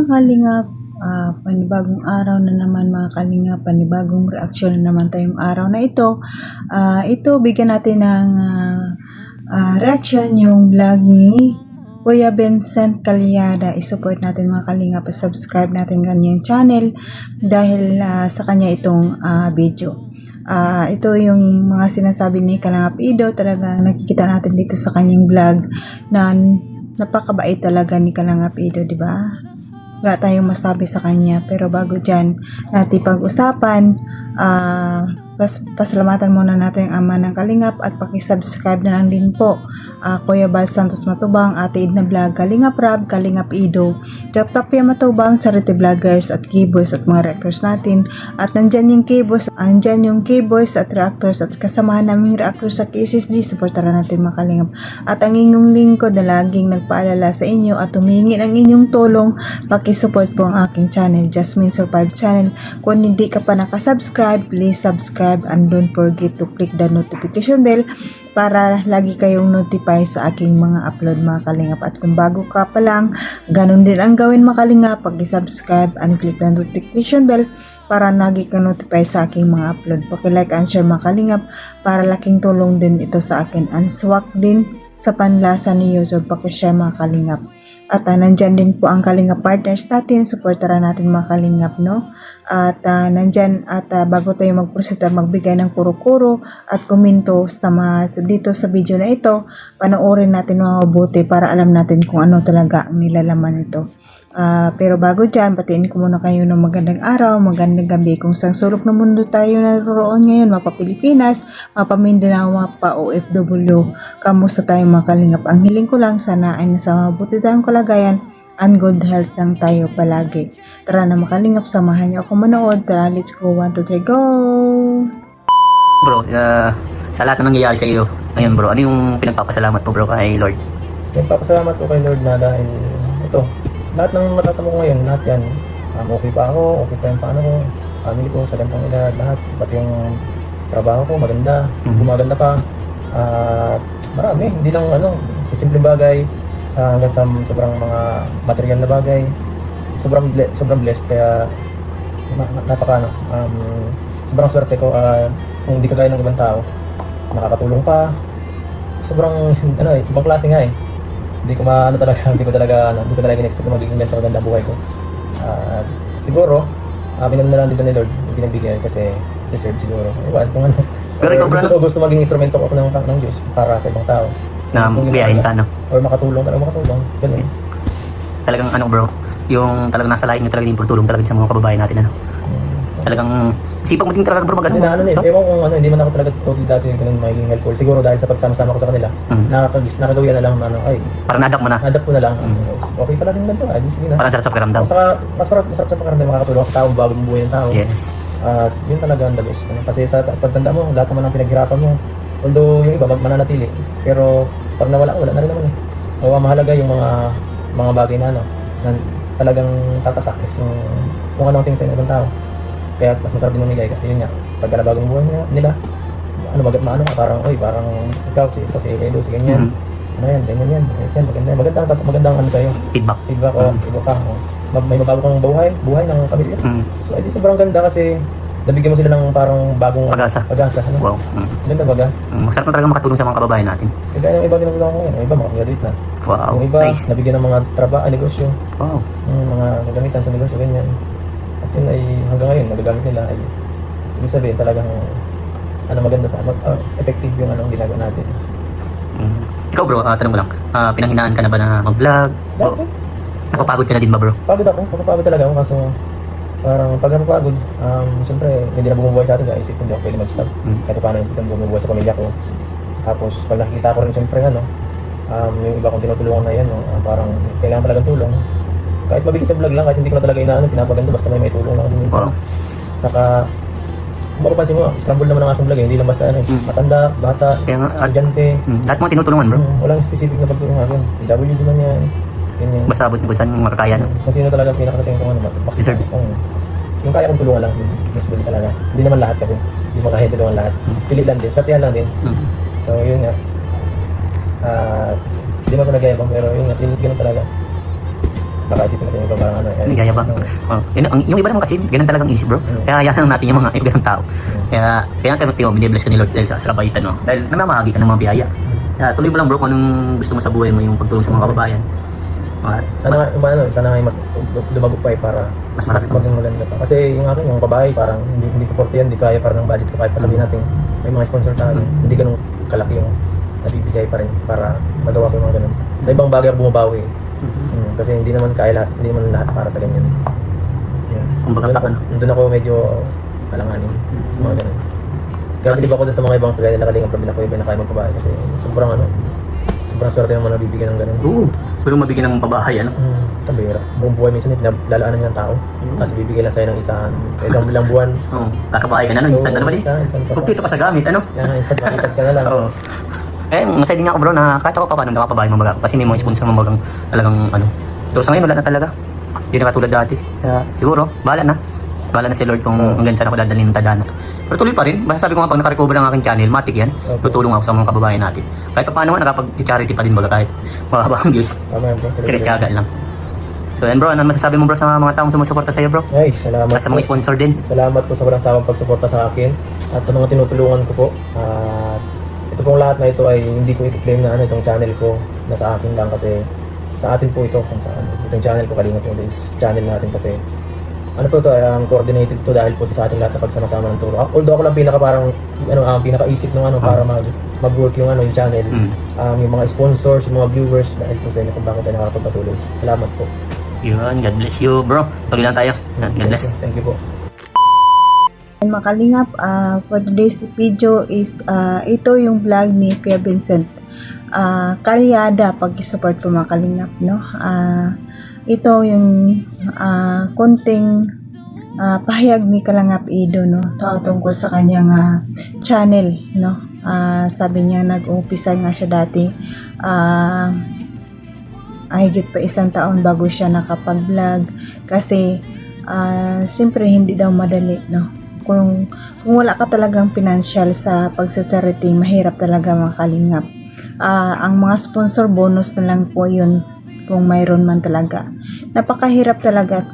mga kalingap, panibagong araw na naman mga kalingap, panibagong reaksyon na naman tayong araw na ito. Ito, bigyan natin ng reaction yung vlog ni Kuya Vincent Calyada. I-support natin mga kalingap, subscribe natin kanyang channel dahil sa kanya itong video. Ito yung mga sinasabi ni Kalingap Ido, talagang nakikita natin dito sa kanyang vlog na napakabait talaga ni Kalingap Ido, di ba? Wala tayong masabi sa kanya. Pero bago dyan, natin pag-usapan, pasalamatan muna natin ang ama ng Kalingap at pakisubscribe na lang din po. Kuya Bal Santos Matubang, Ate Edna Vlog, Kalingap Rab, Kalingap Ido, Jack Tapia Matubang, Charity Vloggers at K-Boys at mga reactors natin. At nandyan yung K-Boys at reactors at kasamahan naming reactors sa KSSD. Supportaran natin mga Kalingap. At ang inyong lingkod na laging nagpaalala sa inyo at humingi ng inyong tulong, pakisupport po ang aking channel, Jasmine Survive Channel. Kung hindi ka pa nakasubscribe, please subscribe and don't forget to click the notification bell para lagi kayong notify sa aking mga upload mga Kalingap. At kung bago ka pa lang, ganun din ang gawin mga Kalingap, pag-subscribe and click the notification bell para lagi ka notify sa aking mga upload. Paki-like and share mga Kalingap para laking tulong din ito sa akin and swak din sa panlasa ni YouTube. Paki-share mga Kalingap. At nandyan din po ang Kalingap partners natin. Supportaran natin mga Kalingap, no? At nandyan, at bago tayo mag-proceed, magbigay ng kuro-kuro at komento dito sa video na ito, panoorin natin mga mabuti para alam natin kung ano talaga ang nilalaman nito. Pero bago dyan, batiin ko muna kayo ng magandang araw, magandang gabi. Kung saan sulok na mundo tayo naroon ngayon, mapa Pilipinas, mapa Mindanao, mapa OFW, kamusta tayo mga Kalingap? Ang hiling ko lang, sana ay nasa mabuti tayong kalagayan and good health lang tayo palagi. Tara na mga Kalingap, samahan niyo ako manood. Tara, let's go, 1, 2, 3, go! Bro, sa lahat na nangyayari sa iyo ngayon bro, ano yung pinagpapasalamat mo bro kay Lord? Nagpapasalamat ko kay Lord na dahil ito, lahat ng matatamo ko ngayon, lahat yan, okay pa ako, okay pa yung paano ko, family ko, sa gandang edad, lahat, pati yung trabaho ko, maganda, gumaganda pa, marami, hindi lang sa simpleng bagay, hanggang sa sobrang mga material na bagay, sobrang blessed, kaya sobrang swerte ko, kung hindi kagaya ng ibang tao, nakakatulong pa, sobrang, ibang klase nga eh. Hindi ko talaga in-expect na magiging ganito maganda buhay ko. Siguro, binan na lang dito ni Lord yung binibigay kasi deserve siguro. Iwan kung ano. Pero ikaw gusto maging instrumento ko ng Diyos para sa ibang tao. Na biyahin ka, no? Or makatulong. Ganun. Talagang bro, yung talagang nasa lain nyo talaga din tulong talaga sa mga kababayan natin, Talagang sipag mo din talaga bro Hindi ewan kung hindi man ako talaga totally dati yung ganun magiging helpful. Siguro dahil sa pagsama-sama ko sa kanila, nakagawian na lang parang nadak mo na. Nadak ko na lang. Okay pala din ganito. Sige na. Parang sarap sa pakiramdam. Saka masarap sa pakiramdam makakatulong sa tao, bagong buhay ng tao. Yes. Yun talaga ang the best. Kasi sa pagtanda mo, lahat naman ang pinaghirapan mo. Although yung iba mananatili, pero pag nawala na rin naman eh. So, mahalaga yung mga bagay na talagang tatatak yung kung anong tingin sa ibang tao. Kaya mas masarap din mamigay kasi yun nga, pagka na bagong buhay nila, parang ikaw, si Edo, si ganyan, ganyan, magandang sa'yo. Feedback. Iba ka, may mabago kang buhay ng pamilya. So, edi sobrang ganda kasi nabigyan mo sila ng parang bagong pag-asa. Wow. Ganda baga. Masarap na talaga makatulong sa mga kababayan natin. Kaya yung iba ginagawa ko ngayon, yung iba makagraduate na. Wow. Yung iba, nice. nabigyan ng mga negosyo. Wow. Mga gagamitan sa negosyo, ganyan. At yun ay hanggang ngayon, nagagamit nila ay ibig sabihin talagang maganda effective yung ginagawa natin. Ikaw bro, tanong ko lang, pinanghinaan ka na ba na mag-vlog? Dati. Napapagod ka na din ba bro? Napapagod talaga ako kaso parang pag napapagod, siyempre hindi na bumubuhay sa atin, kaya isip ko hindi ako pwede mag-stop. Kahit paano hindi bumubuhay sa pamilya ko. Tapos pag nakikita ko rin siyempre yung iba kong tinutulungan na yan, parang kailangan talagang tulong. Kahit mabilis sa vlog lang, kahit hindi ko na talaga pinapaganda, basta may tulong lang din minsan. Saka, kung mapapansin mo, scramble naman ang aking vlog hindi lang basta matanda, bata, estudyante. Lahat mo tinutulungan bro? Walang specific na pagtulong akin. PWD man yan, ganyan. Basta abot mo saan makakaya, no? Kasi yun talaga pinakasating ko Deserve. Yung kaya kong tulungan lang, mas bali talaga. Hindi naman lahat kasi, hindi mo kaya tulungan lahat. Pili lang din, satihan lang din. So yun nga. Hindi mo talaga yabang, pero yun nga, yun talaga. baka isipin natin yung iba parang ano eh. Hindi gaya ba? Yung iba naman kasi, ganun talagang isip bro. Kaya yan natin yung mga ganun tao. Kaya tayo binibless ka ni Lord dahil sa kabaitan mo. Dahil namamahagi ka ng mga biyaya. Kaya tuloy mo lang bro kung anong gusto mo sa buhay mo, yung pagtulong sa mga kababayan. Sana nga mas lumagok pa para Mas malaki pa. maging maganda pa. Kasi yung akin, yung pabahay, parang hindi ko porte yan, hindi kaya parang ng budget ko, kahit pasabihin natin may mga sponsor tayo, hindi ganun kalaki yung nabibigay pa rin para magawa ko yung mga ganun. Sa ibang bagay ako bumabawi. Kasi hindi naman kaya lahat, hindi naman lahat para sa ganyan. Yan. Doon ako medyo kalanganin. Mga ganun. Kaya bilib ako doon sa mga ibang kagaya na kalingap na binako iba na kaya magpabahay kasi sobrang swerte naman nabibigyan ng ganun. Oo, pero mabigyan ng pabahay, ano? Tabira. Buong buhay minsan lalaanan niya ng tao. Tapos bibigyan lang sa'yo ng isang bilang buwan. Oo, kakabahay ka na, no? Instant ano ba di? Kumpleto pa sa gamit, ano? Yan, instant makitag ka na lang. Oo. Eh, masaya din nga ako bro na kahit ako pa paano nakapabahay mo baga. Kasi may mga sponsor mo bagang talagang ano. Pero sa ngayon wala na talaga. Hindi na katulad dati. Kaya siguro, bahala na. Bahala na si Lord kung hanggang saan ako dadalhin ng tadhana. Pero tuloy pa rin. Basta sabi ko nga pag nakarecover ang aking channel, matik yan. Tutulong ako sa mga kababayan natin. Kahit pa paano nga nakapag-charity pa din baga kahit mababa ang views. Tama yan bro. Tsiritsyaga lang. So yan bro, ano masasabi mo bro sa mga taong sumusuporta sa'yo bro? Ay, salamat At sa mga sponsor din. Salamat po sa walang sawang pagsuporta sa akin at sa mga tinutulungan ko po. Ito pong lahat na ito ay hindi ko i-claim na itong channel ko na sa akin lang kasi sa atin po ito kung saan. Itong channel ko Kalingap English channel natin kasi ano po ito, coordinated to dahil po ito sa ating lahat na pagsama-sama ng turo. Although ako lang pinaka-isip ng para mag-work yung channel. Yung mga sponsors, yung mga viewers dahil po sa inyo kung bakit tayo nakakapagpatuloy. Salamat po. Yun, God bless you bro. Tuloy lang tayo. God bless. Thank you po. Mga kalingap, for today's video is ito yung vlog ni Kuya Vincent Calyada, pag-support po mga kalingap, no? Ito yung konting pahayag ni Kalingap Ido, no? Tungkol sa kanyang channel, no? Sabi niya nag-umpisa nga siya dati higit pa 1 taon bago siya nakapag-vlog kasi siyempre hindi daw madali, no? Kung wala ka talagang financial sa pagsa-charity, mahirap talaga mga kalingap. Ang mga sponsor bonus na lang po yun kung mayroon man talaga. Napakahirap talaga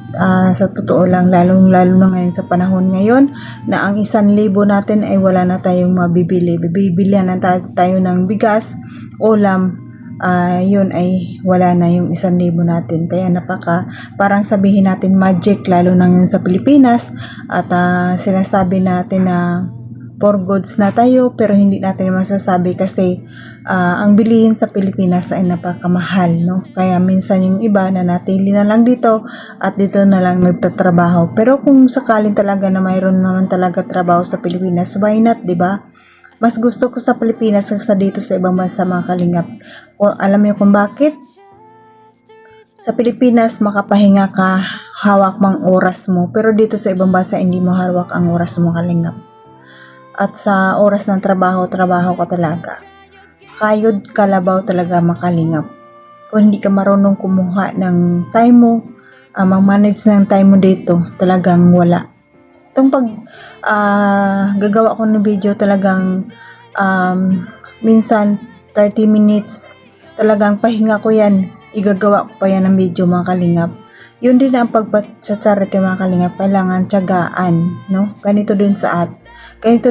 sa totoo lang, lalo na ngayon sa panahon ngayon na ang 1,000 natin ay wala na tayong mabibili. Bibilihan na tayo ng bigas, ulam, yun ay wala na yung 1,000 natin. Kaya parang sabihin natin magic, lalo na ngayon sa Pilipinas at sinasabi natin na for goods na tayo pero hindi natin masasabi kasi ang bilihin sa Pilipinas ay napakamahal, no? Kaya minsan yung iba na natili na lang dito at dito na lang nagtatrabaho. Pero kung sakaling talaga na mayroon naman talaga trabaho sa Pilipinas, why not, di ba? Mas gusto ko sa Pilipinas kaysa dito sa ibang bansa mga kalingap. Alam niyo kung bakit? Sa Pilipinas, makapahinga ka, hawak mang oras mo. Pero dito sa ibang bansa, hindi mo hawak ang oras mo kalingap. At sa oras ng trabaho ka talaga. Kayod kalabaw talaga makalingap. Kung hindi ka marunong kumuha ng time mo, mag-manage ng time mo dito, talagang wala. Itong gagawa ko ng video talagang minsan 30 minutes talagang pahinga ko yan, igagawa ko pa yan ng video mga kalingap. Yun din ang pagpapacharity mga kalingap, kailangan tiyagaan, no? Ganito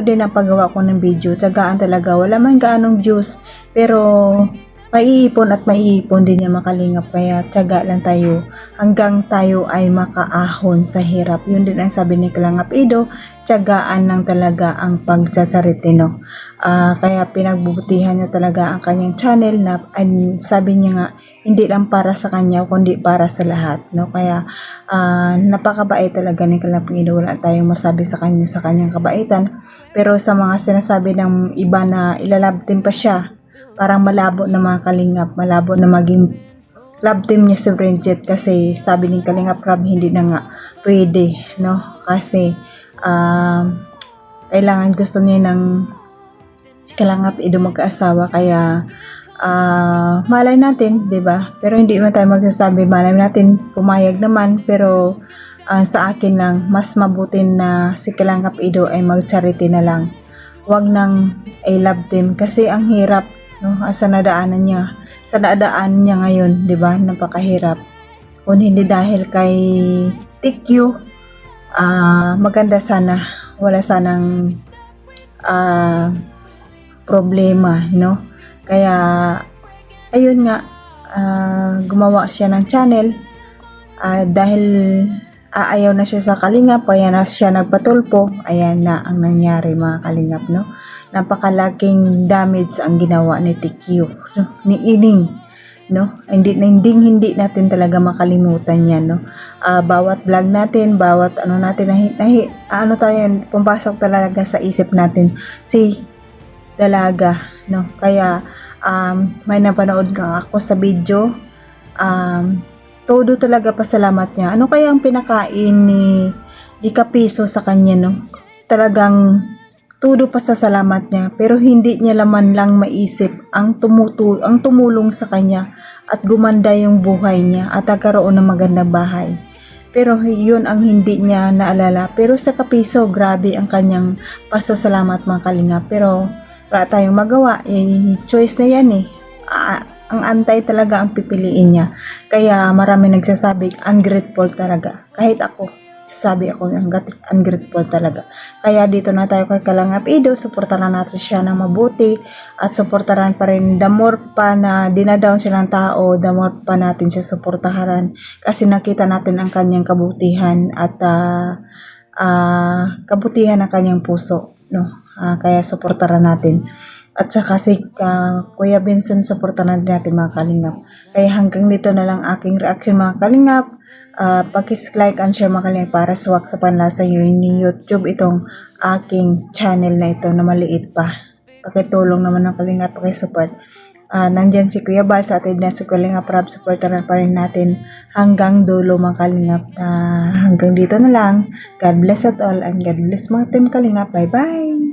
din ang paggawa ko ng video, tiyagaan talaga, wala man gaanong views pero maiipon at maiipon din yan makalingap, kaya tiyaga lang tayo hanggang tayo ay makaahon sa hirap. Yun din ang sabi ni Kalingap Ido, tiyagaan lang talaga ang pagtsatsarit, no? Kaya pinagbubutihan niya talaga ang kanyang channel na sabi niya nga hindi lang para sa kanya kundi para sa lahat, no? Kaya napakabait talaga ni Kalingap Ido, wala tayong masabi sa kanyang kabaitan. Pero sa mga sinasabi ng iba na ilalab team pa siya, parang malabo na mga kalingap, malabo na maging love team niya si Bridget kasi sabi ni Kalingap Rob hindi na nga pwede, no? Kasi kailangan gusto niya ng si Kalingap Ido magkaasawa, kaya malay natin, 'di ba? Pero hindi man tayo magsasabi, malay natin pumayag naman, pero sa akin lang mas mabuti na si Kalingap Ido ay mag-charity na lang. Huwag nang ay love team kasi ang hirap, no? Sa nadaanan niya ngayon, 'di ba? Napakahirap. Kung hindi dahil kay TQ, maganda sana, wala sanang problema, no? Kaya, ayun nga, gumawa siya ng channel dahil ayaw na siya sa Kalingap, kaya na siya nagpatulpo. Ayan na ang nangyari, mga Kalingap, no? Napakalaking damage ang ginawa ni TQ, ni Ining, no? Hindi natin talaga makalimutan yan, no? Bawat vlog natin, bawat ano natin, ano tayo, pumpasok talaga sa isip natin si Dalaga, no? Kaya may napanood ka ako sa video, todo talaga pasalamat niya. Ano kaya ang pinakain ni Kapiso sa kanya, no? Talagang todo pasasalamat niya, pero hindi niya laman lang maisip ang tumulong sa kanya at gumanda yung buhay niya at nagkaroon ng magandang bahay. Pero yun ang hindi niya naalala. Pero sa Kapiso, grabe ang kanyang pasasalamat, mga Kalingap. Pero wala tayong magawa, choice na yan eh. Ang antay talaga ang pipiliin niya. Kaya marami nagsasabi, ungrateful talaga. Kahit ako, sabi ako, ungrateful talaga. Kaya dito na tayo kay Kalingap Ido, suportahan natin siya ng mabuti at suportahan pa rin, the more pa na dinadown silang tao, the more pa natin siya suportahan kasi nakita natin ang kanyang kabutihan at kabutihan ng kanyang puso, no? Kaya suportahan natin. At saka si Kuya Vincent, suportahan natin, mga Kalingap. Kaya hanggang dito na lang aking reaction, mga Kalingap. Pakis-like and share, mga Kalingap, para suwak sa panlasa ni YouTube itong aking channel na ito na maliit pa. Pakitulong naman ng Kalingap, pakisupport. Nandyan si Kuya Bal sa atin na si Kalingap Rab, supportahan pa rin natin hanggang dulo, mga Kalingap. Hanggang dito na lang. God bless at all and God bless, mga team Kalingap. Bye bye!